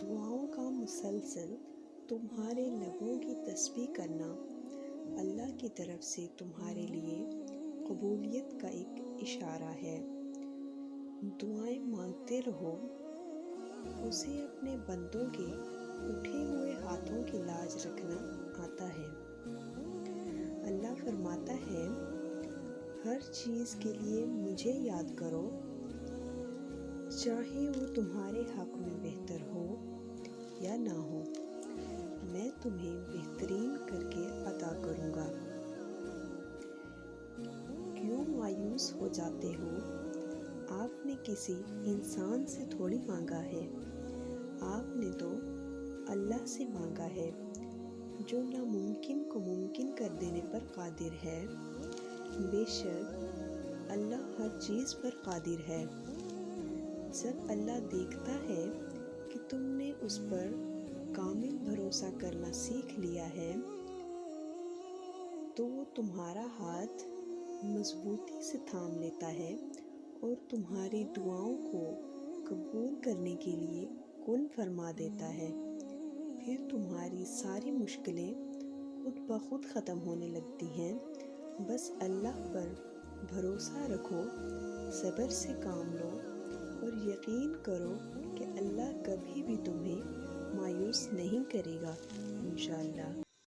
دعاؤں کا مسلسل تمہارے لبوں کی تسبیح کرنا اللہ کی طرف سے تمہارے لیے قبولیت کا ایک اشارہ ہے۔ دعائیں مانگتے رہو، اسے اپنے بندوں کے اٹھے ہوئے ہاتھوں کی لاج رکھنا آتا ہے۔ اللہ فرماتا ہے، ہر چیز کے لیے مجھے یاد کرو، چاہے وہ تمہارے حق میں بہتر ہو یا نہ ہو، میں تمہیں بہترین کر کے عطا کروں گا۔ کیوں مایوس ہو جاتے ہو؟ آپ نے کسی انسان سے تھوڑی مانگا ہے، آپ نے تو اللہ سے مانگا ہے جو ناممکن کو ممکن کر دینے پر قادر ہے۔ بے شک اللہ ہر چیز پر قادر ہے۔ جب اللہ دیکھتا ہے کہ تم نے اس پر کامل بھروسہ کرنا سیکھ لیا ہے تو وہ تمہارا ہاتھ مضبوطی سے تھام لیتا ہے اور تمہاری دعاؤں کو قبول کرنے کے لیے کن فرما دیتا ہے۔ پھر تمہاری ساری مشکلیں خود بخود ختم ہونے لگتی ہیں۔ بس اللہ پر بھروسہ رکھو، صبر سے کام لو اور یقین کرو کہ اللہ کبھی بھی تمہیں مایوس نہیں کرے گا، انشاءاللہ۔